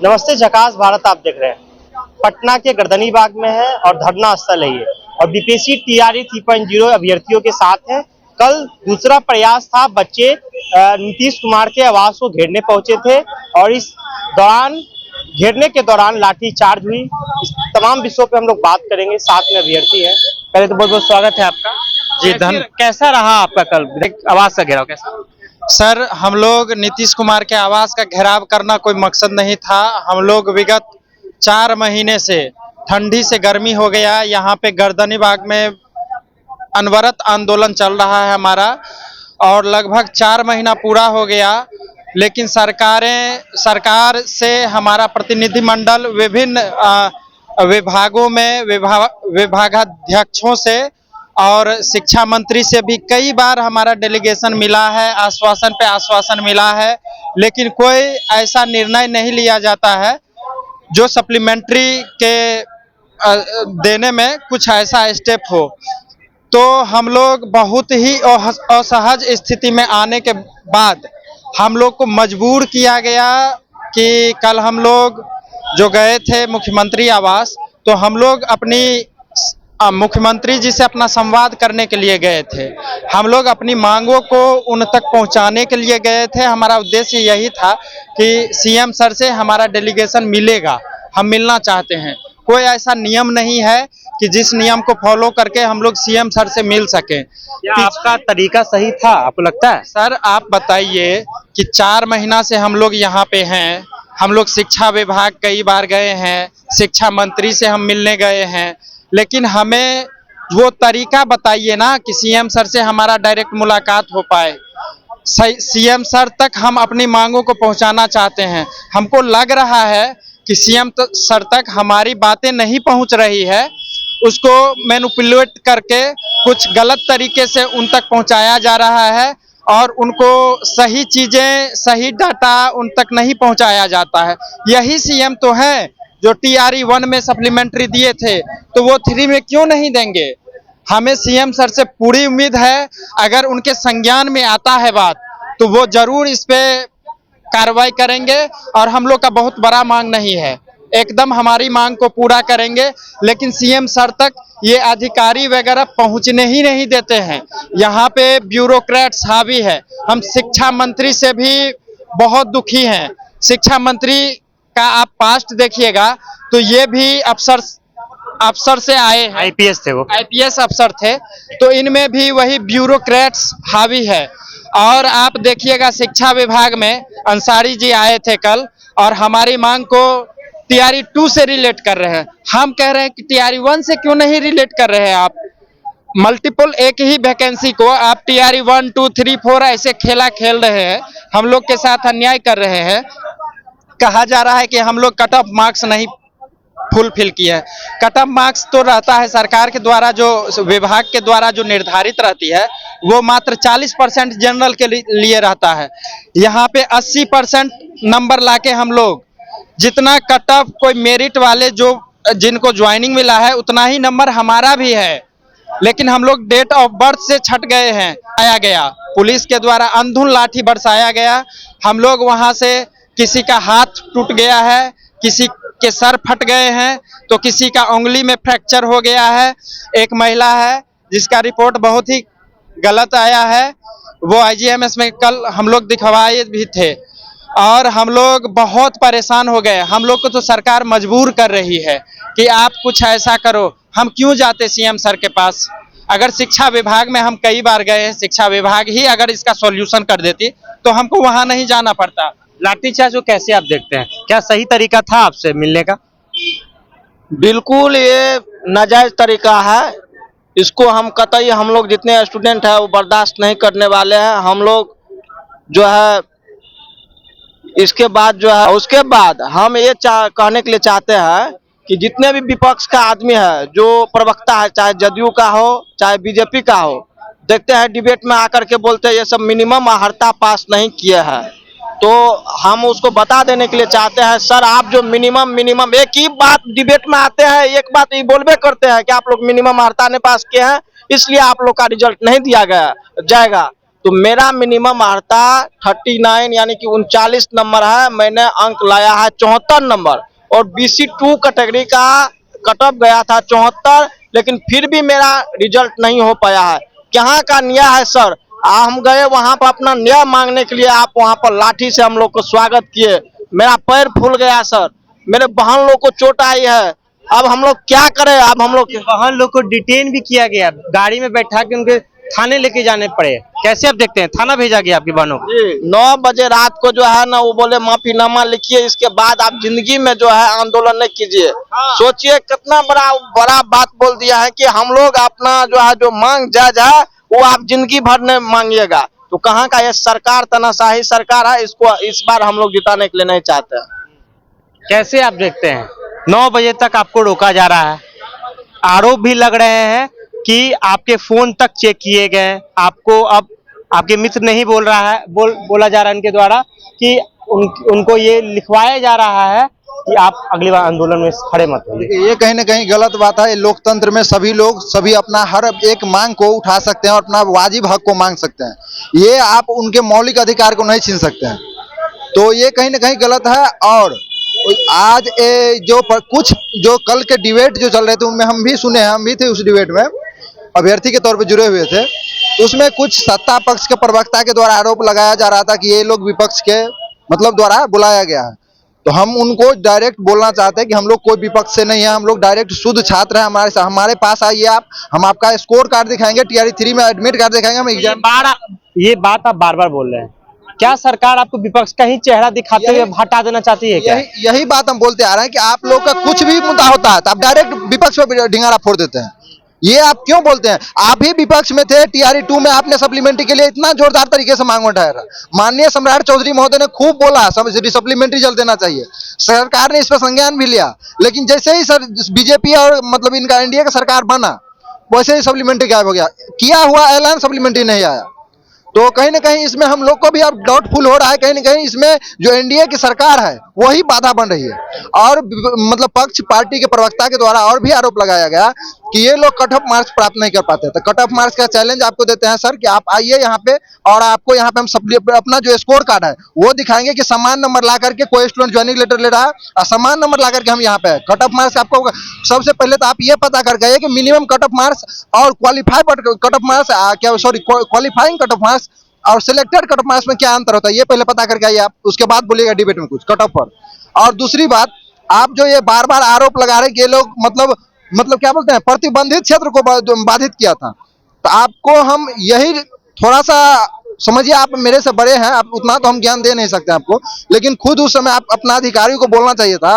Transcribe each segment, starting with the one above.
नमस्ते, झकास भारत आप देख रहे हैं। पटना के गर्दनीबाग में है और धरना स्थल है ये, और बीपीएससी टीआरई 3.0 अभ्यर्थियों के साथ है। कल दूसरा प्रयास था, बच्चे नीतीश कुमार के आवास को घेरने पहुंचे थे और इस दौरान घेरने के दौरान लाठीचार्ज हुई। इस तमाम विषयों पे हम लोग बात करेंगे, साथ में अभ्यर्थी है। पहले तो बहुत बहुत स्वागत है आपका जी। कैसा रहा आपका कल आवास का घेराव? कैसा सर, हम लोग नीतीश कुमार के आवास का घेराव करना कोई मकसद नहीं था। हम लोग विगत 4 महीने से ठंडी से गर्मी हो गया, यहाँ पे गर्दनीबाग में अनवरत आंदोलन चल रहा है हमारा, और लगभग 4 महीना पूरा हो गया। लेकिन सरकार से हमारा प्रतिनिधिमंडल विभिन्न विभागों में विभागाध्यक्षों से और शिक्षा मंत्री से भी कई बार हमारा डेलीगेशन मिला है, आश्वासन पे आश्वासन मिला है, लेकिन कोई ऐसा निर्णय नहीं लिया जाता है जो सप्लीमेंट्री के देने में कुछ ऐसा स्टेप हो। तो हम लोग बहुत ही असहज स्थिति में आने के बाद हम लोग को मजबूर किया गया कि कल हम लोग जो गए थे मुख्यमंत्री आवास, तो हम लोग अपनी मुख्यमंत्री जी से अपना संवाद करने के लिए गए थे। हम लोग अपनी मांगों को उन तक पहुंचाने के लिए गए थे। हमारा उद्देश्य यही था कि सीएम सर से हमारा डेलीगेशन मिलेगा, हम मिलना चाहते हैं। कोई ऐसा नियम नहीं है कि जिस नियम को फॉलो करके हम लोग सीएम सर से मिल सके। क्या आपका तरीका सही था, आपको लगता है? सर, आप बताइए कि 4 महीना से हम लोग यहाँ पे हैं। हम लोग शिक्षा विभाग कई बार गए हैं, शिक्षा मंत्री से हम मिलने गए हैं, लेकिन हमें वो तरीका बताइए ना कि सीएम सर से हमारा डायरेक्ट मुलाकात हो पाए। सीएम सर तक हम अपनी मांगों को पहुंचाना चाहते हैं। हमको लग रहा है कि सीएम सर तक हमारी बातें नहीं पहुंच रही है, उसको मैनिपुलेट करके कुछ गलत तरीके से उन तक पहुंचाया जा रहा है और उनको सही चीजें, सही डाटा उन तक नहीं पहुंचाया जाता है। यही सीएम तो है जो टीआरई 1 में सप्लीमेंट्री दिए थे, तो वो 3 में क्यों नहीं देंगे? हमें सीएम सर से पूरी उम्मीद है, अगर उनके संज्ञान में आता है बात तो वो जरूर इस पे कार्रवाई करेंगे। और हम लोग का बहुत बड़ा मांग नहीं है, एकदम हमारी मांग को पूरा करेंगे, लेकिन सीएम सर तक ये अधिकारी वगैरह पहुंचने ही नहीं देते हैं। यहाँ पे ब्यूरोक्रेट्स हावी है। हम शिक्षा मंत्री से भी बहुत दुखी हैं। शिक्षा मंत्री का आप पास्ट देखिएगा तो ये भी अफसर से आए हैं, आईपीएस थे, वो आईपीएस अफसर थे, तो इनमें भी वही ब्यूरोक्रेट्स हावी है। और आप देखिएगा शिक्षा विभाग में अंसारी जी आए थे कल, और हमारी मांग को टीआरई 2 से रिलेट कर रहे हैं। हम कह रहे हैं कि टीआरई 1 से क्यों नहीं रिलेट कर रहे हैं? आप मल्टीपल एक ही वैकेंसी को आप टीआरई 1, 2, 3, 4 ऐसे खेला खेल रहे हैं, हम लोग के साथ अन्याय कर रहे हैं। कहा जा रहा है कि हम लोग कट ऑफ मार्क्स नहीं फुलफिल किए हैं। कट ऑफ मार्क्स तो रहता है सरकार के द्वारा, जो विभाग के द्वारा जो निर्धारित रहती है, वो मात्र 40% जनरल के लिए रहता है। यहाँ पे 80% नंबर लाके हम लोग जितना कट ऑफ कोई मेरिट वाले जो जिनको ज्वाइनिंग मिला है उतना ही नंबर हमारा भी है, लेकिन हम लोग डेट ऑफ बर्थ से छट गए हैं। आया गया पुलिस के द्वारा अंधुन लाठी बरसाया गया। हम लोग वहां से किसी का हाथ टूट गया है, किसी के सर फट गए हैं, तो किसी का उंगली में फ्रैक्चर हो गया है। एक महिला है जिसका रिपोर्ट बहुत ही गलत आया है, वो आईजीएमएस में कल हम लोग दिखवाए भी थे, और हम लोग बहुत परेशान हो गए। हम लोग को तो सरकार मजबूर कर रही है कि आप कुछ ऐसा करो। हम क्यों जाते सीएम सर के पास? अगर शिक्षा विभाग में हम कई बार गए, शिक्षा विभाग ही अगर इसका सॉल्यूशन कर देती तो हमको वहां नहीं जाना पड़ता। लाठीचार्ज को कैसे आप देखते हैं? क्या सही तरीका था आपसे मिलने का? बिल्कुल ये नाजायज तरीका है। इसको हम कतई, हम लोग जितने स्टूडेंट हैं वो बर्दाश्त नहीं करने वाले हैं। हम लोग जो है इसके बाद जो है, उसके बाद हम ये कहने के लिए चाहते हैं कि जितने भी विपक्ष का आदमी है, जो प्रवक्ता है, चाहे जदयू का हो चाहे बीजेपी का हो, देखते हैं डिबेट में आकर के बोलते हैं ये सब मिनिमम अर्हता पास नहीं किए हैं। तो हम उसको बता देने के लिए चाहते हैं, सर आप जो मिनिमम एक ही बात डिबेट में आते हैं, एक बात ये बोलबे करते हैं कि आप लोग मिनिमम अर्हता नहीं पास किए हैं, इसलिए आप लोग का रिजल्ट नहीं दिया जाएगा। तो मेरा मिनिमम आता 39 यानी कि 39 नंबर है। मैंने अंक लाया है 74 नंबर और BC2 कैटेगरी का कट ऑफ गया था 74, लेकिन फिर भी मेरा रिजल्ट नहीं हो पाया है। कहाँ का न्याय है सर? हम गए वहां पर अपना न्याय मांगने के लिए, आप वहां पर लाठी से हम लोग को स्वागत किए। मेरा पैर फूल गया सर, मेरे बहन लोग को चोट आई है। अब हम लोग क्या करें? अब हम लोग बहन लोग को डिटेन भी किया गया, गाड़ी में बैठा के उनके थाने लेके जाने पड़े। कैसे आप देखते हैं? थाना भेजा गया आपकी बहनों को? 9 बजे रात को जो है ना, वो बोले माफीनामा लिखिए, इसके बाद आप जिंदगी में जो है आंदोलन नहीं कीजिए। सोचिए कितना बड़ा बात बोल दिया है कि हम लोग अपना जो है जो मांग जायज है वो आप जिंदगी भर नहीं मांगिएगा। तो कहाँ का ये सरकार तानाशाही सरकार है, इसको इस बार हम लोग जिताने के लिए नहीं चाहते हैं। कैसे आप देखते हैं 9 बजे तक आपको रोका जा रहा है, आरोप भी लग रहे हैं कि आपके फोन तक चेक किए गए, आपको अब आपके मित्र नहीं बोल रहा है, बोला जा रहा है इनके द्वारा कि उनको ये लिखवाया जा रहा है कि आप अगली बार आंदोलन में खड़े मत होइए। ये कहीं ना कहीं गलत बात है। लोकतंत्र में सभी अपना हर एक मांग को उठा सकते हैं और अपना वाजिब हक को मांग सकते हैं। ये आप उनके मौलिक अधिकार को नहीं छीन सकते हैं, तो ये कहीं ना कहीं गलत है। और आज कुछ जो कल के डिबेट जो चल रहे थे उनमें हम भी सुने हैं, हम भी थे उस डिबेट में, अभ्यर्थी के तौर पे जुड़े हुए थे। तो उसमें कुछ सत्ता पक्ष के प्रवक्ता के द्वारा आरोप लगाया जा रहा था कि ये लोग विपक्ष के मतलब द्वारा बुलाया गया है। तो हम उनको डायरेक्ट बोलना चाहते हैं कि हम लोग कोई विपक्ष से नहीं है, हम लोग डायरेक्ट शुद्ध छात्र हैं। हमारे पास आइए आप, हम आपका स्कोर कार्ड दिखाएंगे, TRE3 में एडमिट कार्ड दिखाएंगे, हम एग्जाम। ये बात आप बार बार बोल रहे हैं, क्या सरकार आपको विपक्ष का ही चेहरा दिखाते हुए हटा देना चाहती है क्या? यही बात हम बोलते आ रहे हैं कि आप लोग का कुछ भी मुद्दा होता है तो आप डायरेक्ट विपक्ष पे ढिंगारा फोड़ देते हैं। ये आप क्यों बोलते हैं? आप ही विपक्ष में थे, TRE2 में आपने सप्लीमेंट्री के लिए इतना जोरदार तरीके से मांग उठाया था। माननीय सम्राट चौधरी महोदय ने खूब बोला सप्लीमेंट्री जल्द देना चाहिए, सरकार ने इस पर संज्ञान भी लिया। लेकिन जैसे ही सर बीजेपी और मतलब इनका NDA का सरकार बना, वैसे ही सप्लीमेंट्री गायब हो गया, किया हुआ ऐलान सप्लीमेंट्री नहीं आया। तो कहीं ना कहीं इसमें हम लोग को भी अब डाउटफुल हो रहा है, कहीं ना कहीं इसमें जो NDA की सरकार है वही बाधा बन रही है। और मतलब पक्ष पार्टी के प्रवक्ता के द्वारा और भी आरोप लगाया गया कि ये लोग कट ऑफ मार्क्स प्राप्त नहीं कर पाते। तो कट ऑफ मार्क्स का चैलेंज आपको देते हैं सर कि आप आइए यहाँ पे और आपको यहाँ पे हम अपना जो स्कोर कार्ड है वो दिखाएंगे कि समान नंबर ला करके कोई स्टूडेंट ज्वाइनिंग लेटर ले रहा है और समान नंबर ला करके हम यहाँ पे कट ऑफ मार्क्स आपको सबसे पहले तो आप ये पता करके आइए कि मिनिमम कट ऑफ मार्क्स और qualified cut off marks qualifying cut off marks और सिलेक्टेड कट ऑफ मार्क्स में क्या अंतर होता है, ये पहले पता करके आइए आप, उसके बाद बोलिएगा डिबेट में कुछ कट ऑफ पर। और दूसरी बात, आप जो ये बार बार आरोप लगा रहे हैं कि ये लोग मतलब क्या बोलते हैं, प्रतिबंधित क्षेत्र को बाधित किया था। तो आपको हम यही थोड़ा सा समझिए, आप मेरे से बड़े हैं, आप उतना तो हम ज्ञान दे नहीं सकते आपको, लेकिन खुद उस समय आप अपना अधिकारियों को बोलना चाहिए था।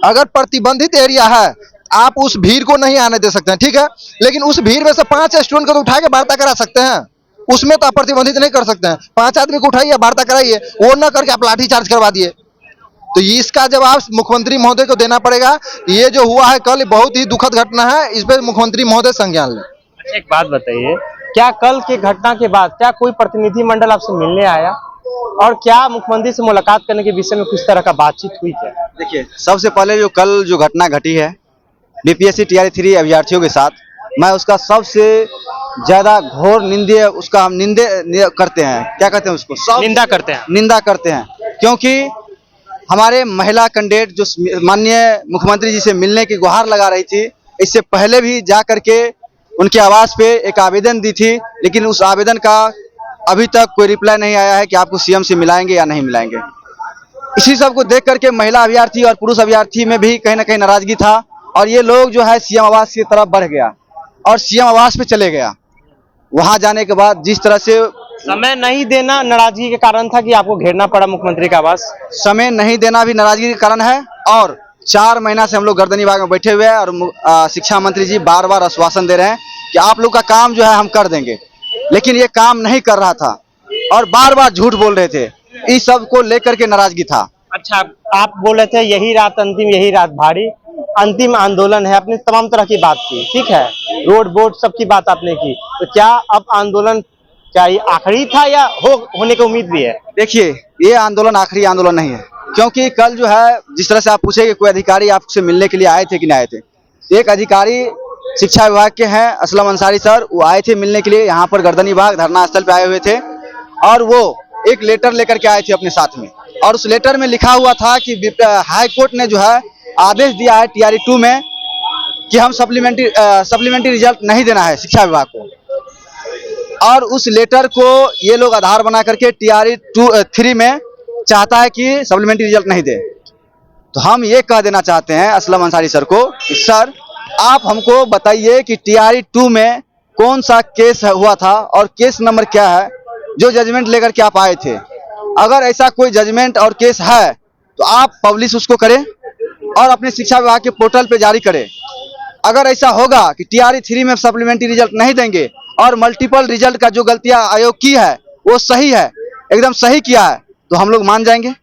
अगर प्रतिबंधित एरिया है आप उस भीड़ को नहीं आने दे सकते हैं, ठीक है, लेकिन उस भीड़ में से 5 स्टूडेंट को तो उठा के वार्ता करा सकते हैं, उसमें तो आप प्रतिबंधित नहीं कर सकते हैं। 5 आदमी को उठाइए, वार्ता कराइए, वो न करके आप लाठी चार्ज करवा दिए। तो इसका जवाब मुख्यमंत्री महोदय को देना पड़ेगा। ये जो हुआ है कल बहुत ही दुखद घटना है, इस पर मुख्यमंत्री महोदय संज्ञान लें। अच्छा, एक बात बताइए, क्या कल के घटना के बाद क्या कोई प्रतिनिधिमंडल आपसे मिलने आया और क्या मुख्यमंत्री से मुलाकात करने के विषय में कुछ तरह का बातचीत हुई क्या? देखिए, सबसे पहले जो कल जो घटना घटी है BPSC TRE3 अभ्यर्थियों के साथ, मैं उसका सबसे ज्यादा घोर निंदनीय उसका हम निंदे करते हैं, क्या कहते हैं उसको, निंदा करते हैं, क्योंकि हमारे महिला कैंडिडेट जो माननीय मुख्यमंत्री जी से मिलने की गुहार लगा रही थी, इससे पहले भी जा करके उनके आवास पे एक आवेदन दी थी, लेकिन उस आवेदन का अभी तक कोई रिप्लाई नहीं आया है कि आपको CM से मिलाएंगे या नहीं मिलाएंगे। इसी सब को देख करके महिला अभ्यर्थी और पुरुष अभ्यर्थी में भी कहीं ना कहीं नाराजगी था और ये लोग जो है CM आवास की तरफ बढ़ गया और CM आवास पे चले गया। वहां जाने के बाद जिस तरह से समय नहीं देना नाराजगी के कारण था कि आपको घेरना पड़ा मुख्यमंत्री का आवास? समय नहीं देना भी नाराजगी के कारण है और 4 महीना से हम लोग गर्दनी बाग में बैठे हुए हैं और शिक्षा मंत्री जी बार बार आश्वासन दे रहे हैं कि आप लोग का काम जो है हम कर देंगे, लेकिन ये काम नहीं कर रहा था और बार बार झूठ बोल रहे थे। इस सब को लेकर के नाराजगी था। अच्छा, आप बोल रहे थे यही रात अंतिम, यही रात भारी, अंतिम आंदोलन है, आपने तमाम तरह की बात की, ठीक है, रोड बोर्ड सबकी बात आपने की, तो क्या अब आंदोलन क्या ये आखिरी था या होने की उम्मीद भी है? देखिए, ये आंदोलन आखिरी आंदोलन नहीं है, क्योंकि कल जो है जिस तरह से आप पूछे कि कोई अधिकारी आपसे मिलने के लिए आए थे कि नहीं आए थे, एक अधिकारी शिक्षा विभाग के हैं असलम अंसारी सर, वो आए थे मिलने के लिए यहाँ पर गर्दनी बाग धरना स्थल पे आए हुए थे और वो एक लेटर लेकर के आए थे अपने साथ में और उस लेटर में लिखा हुआ था कि हाई कोर्ट ने जो है आदेश दिया है टीआरई 2 में कि हम सप्लीमेंट्री रिजल्ट नहीं देना है शिक्षा विभाग को और उस लेटर को ये लोग आधार बना करके टीआरई 3 में चाहता है कि सप्लीमेंट्री रिजल्ट नहीं दे। तो हम ये कह देना चाहते हैं असलम अंसारी सर को कि सर आप हमको बताइए कि टीआरई 2 में कौन सा केस हुआ था और केस नंबर क्या है जो जजमेंट लेकर के आप आए थे। अगर ऐसा कोई जजमेंट और केस है तो आप पब्लिश उसको करें और अपने शिक्षा विभाग के पोर्टल पे जारी करें। अगर ऐसा होगा कि टीआरई 3 में सप्लीमेंट्री रिजल्ट नहीं देंगे और मल्टीपल रिजल्ट का जो गलतियां आयोग की है वो सही है, एकदम सही किया है, तो हम लोग मान जाएंगे।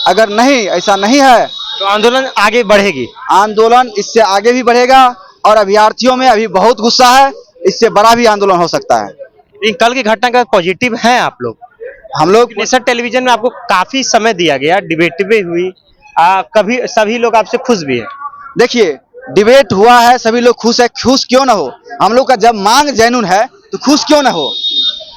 अगर नहीं ऐसा नहीं है तो आंदोलन आगे बढ़ेगी। आंदोलन इससे आगे भी बढ़ेगा और अभ्यर्थियों में अभी बहुत गुस्सा है, इससे बड़ा भी आंदोलन हो सकता है। लेकिन कल की घटना का पॉजिटिव है आप लोग। हम लोग नेशनल टेलीविजन में आपको काफी समय दिया गया, डिबेट भी हुई, कभी सभी लोग आपसे खुश भी है। देखिए डिबेट हुआ है, सभी लोग खुश है, खुश क्यों ना हो। हम लोग का जब मांग जेन्युइन है तो खुश क्यों ना हो।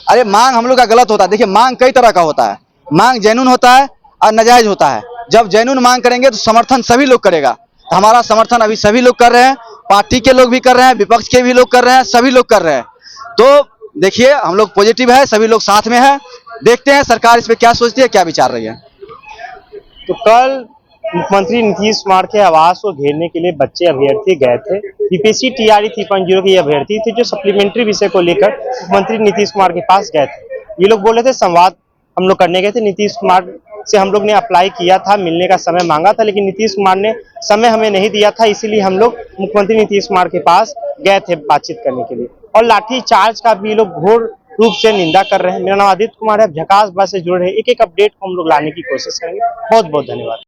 अरे मांग हम लोग का गलत होता है। देखिए मांग कई तरह का होता है, मांग जेन्युइन होता है और नाजायज होता है। जब जेन्युइन मांग करेंगे तो समर्थन सभी लोग करेगा। तो हमारा समर्थन अभी सभी लोग कर रहे हैं, पार्टी के लोग भी कर रहे हैं, विपक्ष के भी लोग कर रहे हैं, सभी लोग कर रहे हैं। तो देखिए हम लोग पॉजिटिव है, सभी लोग साथ में है। देखते हैं सरकार इस पे क्या सोचती है, क्या विचार रही है। तो कल मुख्यमंत्री नीतीश कुमार के आवास को घेरने के लिए बच्चे अभ्यर्थी गए थे। बीपीएससी टीआरई 3.0 के अभ्यर्थी थे जो सप्लीमेंट्री विषय को लेकर मुख्यमंत्री नीतीश कुमार के पास गए थे। ये लोग बोल रहे थे संवाद हम लोग करने गए थे, नीतीश कुमार से हम लोग ने अप्लाई किया था, मिलने का समय मांगा था, लेकिन नीतीश कुमार ने समय हमें नहीं दिया था, इसीलिए हम लोग मुख्यमंत्री नीतीश कुमार के पास गए थे बातचीत करने के लिए। और लाठी चार्ज का भी ये लोग घोर रूप से निंदा कर रहे हैं। मेरा नाम आदित्य कुमार है, झकास बात से जुड़ रहे एक एक अपडेट को हम लोग लाने की कोशिश करेंगे। बहुत बहुत धन्यवाद।